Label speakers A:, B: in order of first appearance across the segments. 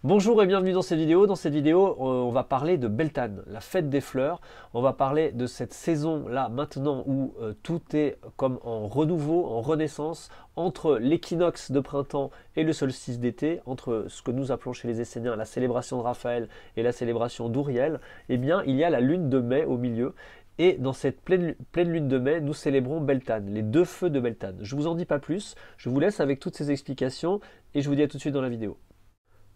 A: Bonjour et bienvenue dans cette vidéo. Dans cette vidéo, on va parler de Beltane, la fête des fleurs. On va parler de cette saison-là maintenant où tout est comme en renouveau, en renaissance, entre l'équinoxe de printemps et le solstice d'été, entre ce que nous appelons chez les Esséniens la célébration de Raphaël et la célébration d'Ouriel. Eh bien, il y a la lune de mai au milieu. Et dans cette pleine lune de mai, nous célébrons Beltane, les deux feux de Beltane. Je ne vous en dis pas plus, je vous laisse avec toutes ces explications et je vous dis à tout de suite dans la vidéo.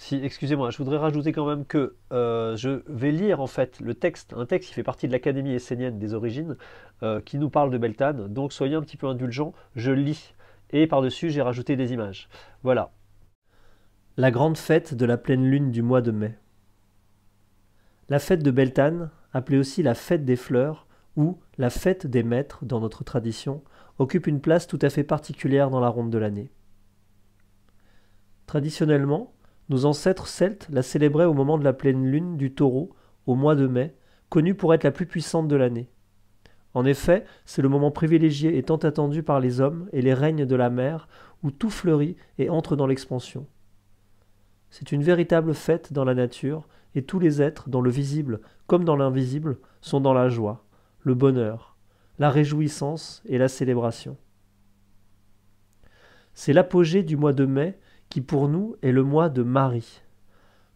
A: Si, excusez-moi, je voudrais rajouter quand même que je vais lire en fait le texte, un texte qui fait partie de l'Académie essénienne des origines, qui nous parle de Beltane. Donc soyez un petit peu indulgents, je lis. Et par-dessus, j'ai rajouté des images. Voilà. La grande fête de la pleine lune du mois de mai. La fête de Beltane, appelée aussi la fête des fleurs, ou la fête des maîtres dans notre tradition, occupe une place tout à fait particulière dans la ronde de l'année. Traditionnellement, nos ancêtres celtes la célébraient au moment de la pleine lune du taureau, au mois de mai, connue pour être la plus puissante de l'année. En effet, c'est le moment privilégié et tant attendu par les hommes et les règnes de la mer, où tout fleurit et entre dans l'expansion. C'est une véritable fête dans la nature, et tous les êtres, dans le visible comme dans l'invisible, sont dans la joie, le bonheur, la réjouissance et la célébration. C'est l'apogée du mois de mai qui pour nous est le mois de Marie.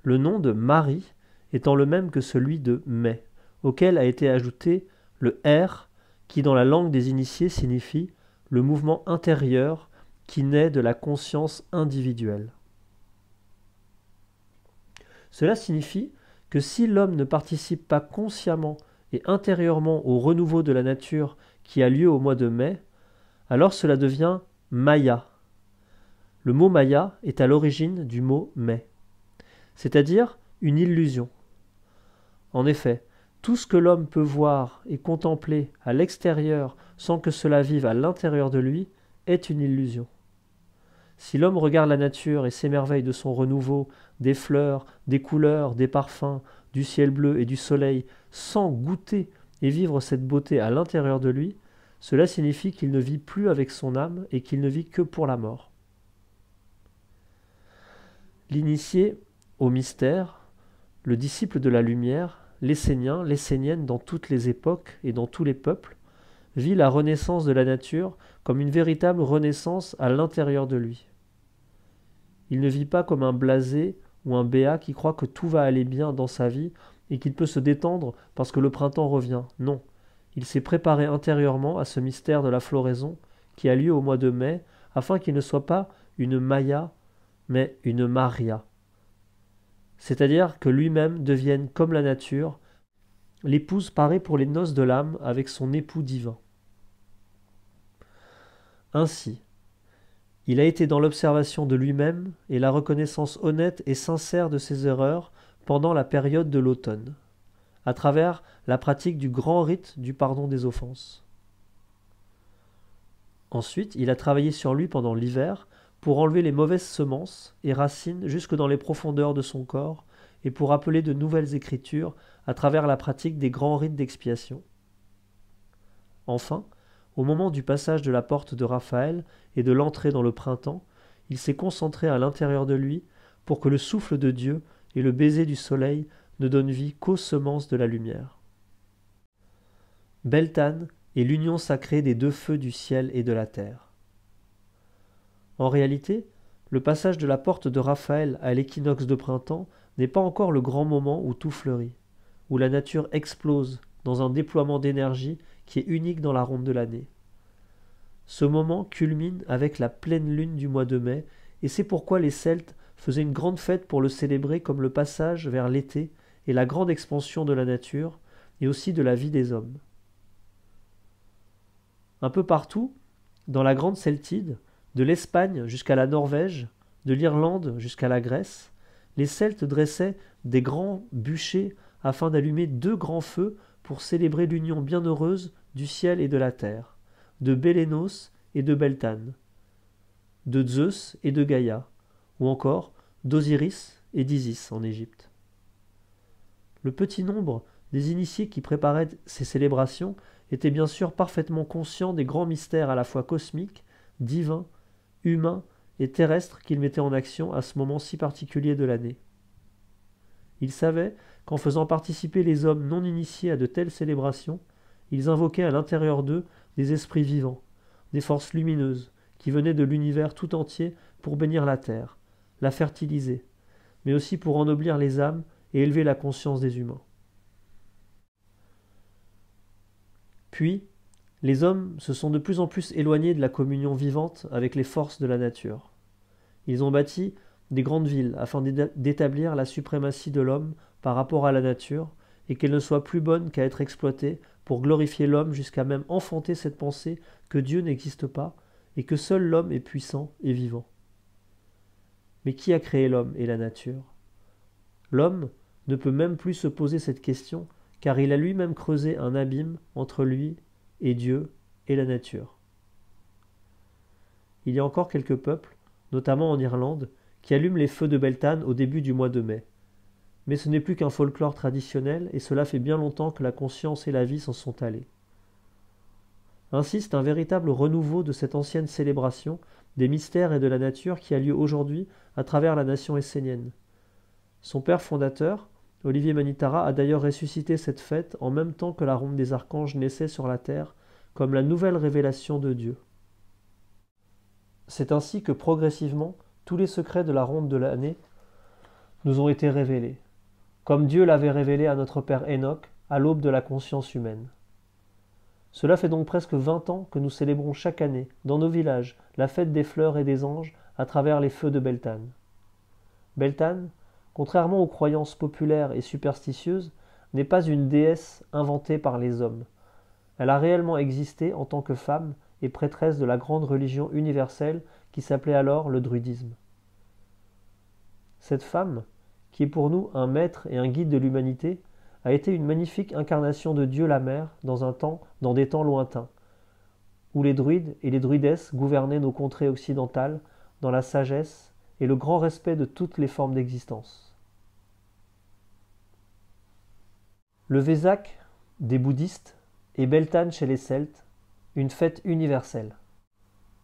A: Le nom de Marie étant le même que celui de mai, auquel a été ajouté le R qui dans la langue des initiés signifie le mouvement intérieur qui naît de la conscience individuelle. Cela signifie que si l'homme ne participe pas consciemment et intérieurement au renouveau de la nature qui a lieu au mois de mai, alors cela devient Maya. Le mot Maya est à l'origine du mot mai, c'est-à-dire une illusion. En effet, tout ce que l'homme peut voir et contempler à l'extérieur sans que cela vive à l'intérieur de lui est une illusion. Si l'homme regarde la nature et s'émerveille de son renouveau, des fleurs, des couleurs, des parfums, du ciel bleu et du soleil, sans goûter et vivre cette beauté à l'intérieur de lui, cela signifie qu'il ne vit plus avec son âme et qu'il ne vit que pour la mort. L'initié au mystère, le disciple de la lumière, l'essénien, l'essénienne dans toutes les époques et dans tous les peuples, vit la renaissance de la nature comme une véritable renaissance à l'intérieur de lui. Il ne vit pas comme un blasé ou un béat qui croit que tout va aller bien dans sa vie et qu'il peut se détendre parce que le printemps revient. Non, il s'est préparé intérieurement à ce mystère de la floraison qui a lieu au mois de mai afin qu'il ne soit pas une Maya mais une Maria. C'est-à-dire que lui-même devienne comme la nature, l'épouse parée pour les noces de l'âme avec son époux divin. Ainsi, il a été dans l'observation de lui-même et la reconnaissance honnête et sincère de ses erreurs pendant la période de l'automne, à travers la pratique du grand rite du pardon des offenses. Ensuite, il a travaillé sur lui pendant l'hiver pour enlever les mauvaises semences et racines jusque dans les profondeurs de son corps et pour appeler de nouvelles écritures à travers la pratique des grands rites d'expiation. Enfin, au moment du passage de la porte de Raphaël et de l'entrée dans le printemps, il s'est concentré à l'intérieur de lui pour que le souffle de Dieu et le baiser du soleil ne donnent vie qu'aux semences de la lumière. Beltane est l'union sacrée des deux feux du ciel et de la terre. En réalité, le passage de la porte de Raphaël à l'équinoxe de printemps n'est pas encore le grand moment où tout fleurit, où la nature explose dans un déploiement d'énergie qui est unique dans la ronde de l'année. Ce moment culmine avec la pleine lune du mois de mai, et c'est pourquoi les Celtes faisaient une grande fête pour le célébrer comme le passage vers l'été et la grande expansion de la nature, et aussi de la vie des hommes. Un peu partout, dans la grande Celtide, de l'Espagne jusqu'à la Norvège, de l'Irlande jusqu'à la Grèce, les Celtes dressaient des grands bûchers afin d'allumer deux grands feux pour célébrer l'union bienheureuse du ciel et de la terre, de Bélénos et de Beltane, de Zeus et de Gaïa, ou encore d'Osiris et d'Isis en Égypte. Le petit nombre des initiés qui préparaient ces célébrations était bien sûr parfaitement conscient des grands mystères à la fois cosmiques, divins, humains et terrestres qu'il mettait en action à ce moment si particulier de l'année.
B: Ils savaient qu'en faisant participer les hommes non initiés à de telles célébrations, ils invoquaient à l'intérieur d'eux des esprits vivants, des forces lumineuses, qui venaient de l'univers tout entier pour bénir la terre, la fertiliser, mais aussi pour ennoblir les âmes et élever la conscience des humains. Puis, les hommes se sont de plus en plus éloignés de la communion vivante avec les forces de la nature. Ils ont bâti des grandes villes afin d'établir la suprématie de l'homme par rapport à la nature et qu'elle ne soit plus bonne qu'à être exploitée pour glorifier l'homme jusqu'à même enfanter cette pensée que Dieu n'existe pas et que seul l'homme est puissant et vivant. Mais qui a créé l'homme et la nature? L'homme ne peut même plus se poser cette question car il a lui-même creusé un abîme entre lui et Dieu et la nature. Il y a encore quelques peuples, notamment en Irlande, qui allument les feux de Beltane au début du mois de mai. Mais ce n'est plus qu'un folklore traditionnel et cela fait bien longtemps que la conscience et la vie s'en sont allées. Ainsi, c'est un véritable renouveau de cette ancienne célébration des mystères et de la nature qui a lieu aujourd'hui à travers la nation essénienne. Son père fondateur, Olivier Manitara, a d'ailleurs ressuscité cette fête en même temps que la ronde des archanges naissait sur la terre comme la nouvelle révélation de Dieu. C'est ainsi que progressivement, tous les secrets de la ronde de l'année nous ont été révélés, comme Dieu l'avait révélé à notre père Enoch à l'aube de la conscience humaine. Cela fait donc presque 20 ans que nous célébrons chaque année, dans nos villages, la fête des fleurs et des anges à travers les feux de Beltane. Beltane, contrairement aux croyances populaires et superstitieuses, n'est pas une déesse inventée par les hommes. Elle a réellement existé en tant que femme et prêtresse de la grande religion universelle qui s'appelait alors le druidisme. Cette femme, qui est pour nous un maître et un guide de l'humanité, a été une magnifique incarnation de Dieu la Mère dans des temps lointains, où les druides et les druidesses gouvernaient nos contrées occidentales dans la sagesse et le grand respect de toutes les formes d'existence. Le Vesak des bouddhistes et Beltane chez les Celtes, une fête universelle.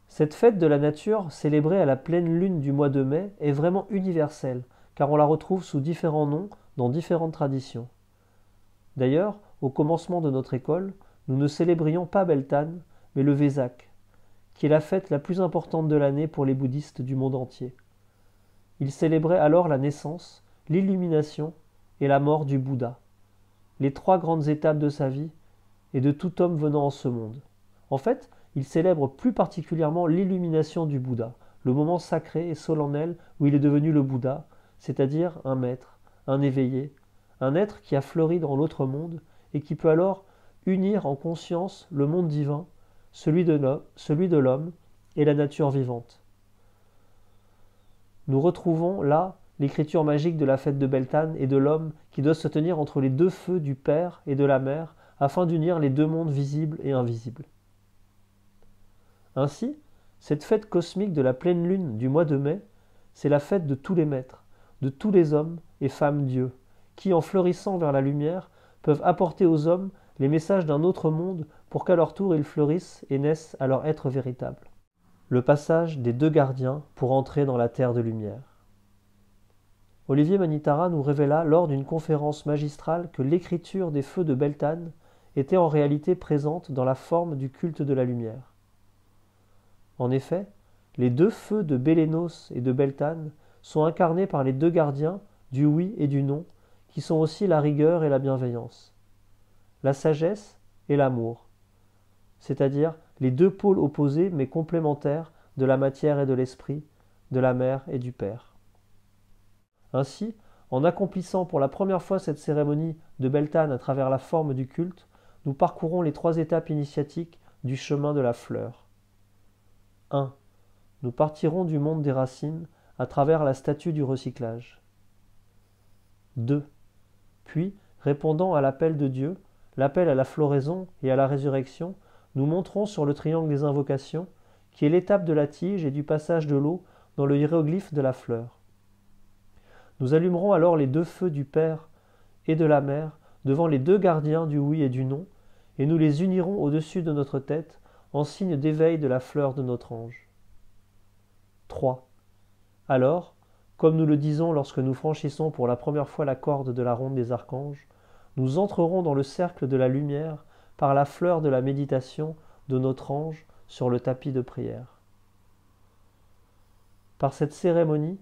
B: Cette fête de la nature, célébrée à la pleine lune du mois de mai, est vraiment universelle, car on la retrouve sous différents noms dans différentes traditions. D'ailleurs, au commencement de notre école, nous ne célébrions pas Beltane, mais le Vesak, qui est la fête la plus importante de l'année pour les bouddhistes du monde entier. Ils célébraient alors la naissance, l'illumination et la mort du Bouddha, les 3 grandes étapes de sa vie et de tout homme venant en ce monde. En fait, ils célèbrent plus particulièrement l'illumination du Bouddha, le moment sacré et solennel où il est devenu le Bouddha, c'est-à-dire un maître, un éveillé, un être qui a fleuri dans l'autre monde et qui peut alors unir en conscience le monde divin, celui de l'homme et la nature vivante. Nous retrouvons là l'écriture magique de la fête de Beltane et de l'homme qui doit se tenir entre les 2 feux du Père et de la Mère afin d'unir les 2 mondes visibles et invisibles. Ainsi, cette fête cosmique de la pleine lune du mois de mai, c'est la fête de tous les maîtres, de tous les hommes et femmes dieux, qui, en fleurissant vers la lumière, peuvent apporter aux hommes les messages d'un autre monde pour qu'à leur tour ils fleurissent et naissent à leur être véritable. Le passage des 2 gardiens pour entrer dans la terre de lumière. Olivier Manitara nous révéla lors d'une conférence magistrale que l'écriture des feux de Beltane était en réalité présente dans la forme du culte de la lumière. En effet, les 2 feux de Bélénos et de Beltane sont incarnés par les 2 gardiens du oui et du non, qui sont aussi la rigueur et la bienveillance, la sagesse et l'amour, c'est-à-dire les 2 pôles opposés mais complémentaires de la matière et de l'esprit, de la mère et du père. Ainsi, en accomplissant pour la première fois cette cérémonie de Beltane à travers la forme du culte, nous parcourons les 3 étapes initiatiques du chemin de la fleur. 1. Nous partirons du monde des racines à travers la statue du recyclage. 2. Puis, répondant à l'appel de Dieu, l'appel à la floraison et à la résurrection, nous monterons sur le triangle des invocations, qui est l'étape de la tige et du passage de l'eau dans le hiéroglyphe de la fleur. Nous allumerons alors les 2 feux du Père et de la Mère devant les 2 gardiens du oui et du non, et nous les unirons au-dessus de notre tête en signe d'éveil de la fleur de notre ange. 3. Alors, comme nous le disons lorsque nous franchissons pour la première fois la corde de la ronde des archanges, nous entrerons dans le cercle de la lumière par la fleur de la méditation de notre ange sur le tapis de prière. Par cette cérémonie,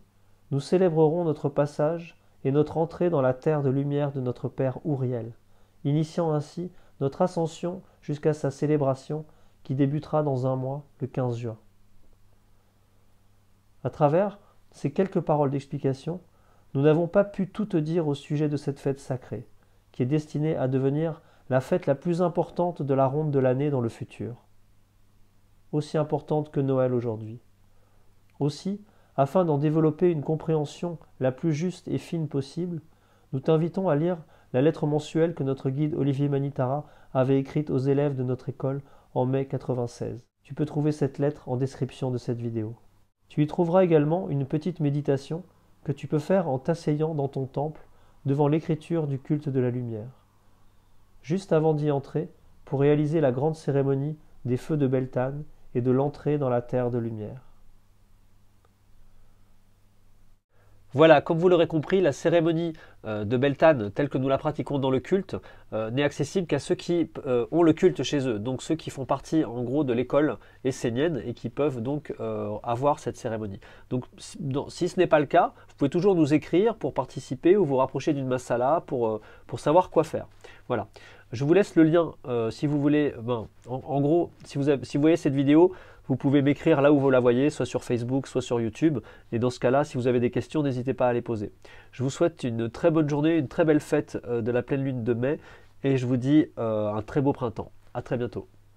B: nous célébrerons notre passage et notre entrée dans la terre de lumière de notre Père Ouriel, initiant ainsi notre ascension jusqu'à sa célébration qui débutera dans un mois, le 15 juin. À travers ces quelques paroles d'explication, nous n'avons pas pu tout te dire au sujet de cette fête sacrée, qui est destinée à devenir la fête la plus importante de la ronde de l'année dans le futur, aussi importante que Noël aujourd'hui. Aussi, afin d'en développer une compréhension la plus juste et fine possible, nous t'invitons à lire la lettre mensuelle que notre guide Olivier Manitara avait écrite aux élèves de notre école en mai 1996. Tu peux trouver cette lettre en description de cette vidéo. Tu y trouveras également une petite méditation que tu peux faire en t'asseyant dans ton temple devant l'écriture du culte de la lumière. Juste avant d'y entrer, pour réaliser la grande cérémonie des feux de Beltane et de l'entrée dans la terre de lumière.
A: Voilà, comme vous l'aurez compris, la cérémonie de Beltane, telle que nous la pratiquons dans le culte, n'est accessible qu'à ceux qui ont le culte chez eux, donc ceux qui font partie en gros de l'école essénienne et qui peuvent donc avoir cette cérémonie. Donc si ce n'est pas le cas, vous pouvez toujours nous écrire pour participer ou vous rapprocher d'une masala pour savoir quoi faire. Voilà. Je vous laisse le lien si vous voulez. En gros, si vous voyez cette vidéo, vous pouvez m'écrire là où vous la voyez, soit sur Facebook, soit sur YouTube. Et dans ce cas-là, si vous avez des questions, n'hésitez pas à les poser. Je vous souhaite une très bonne journée, une très belle fête de la pleine lune de mai. Et je vous dis un très beau printemps. À très bientôt.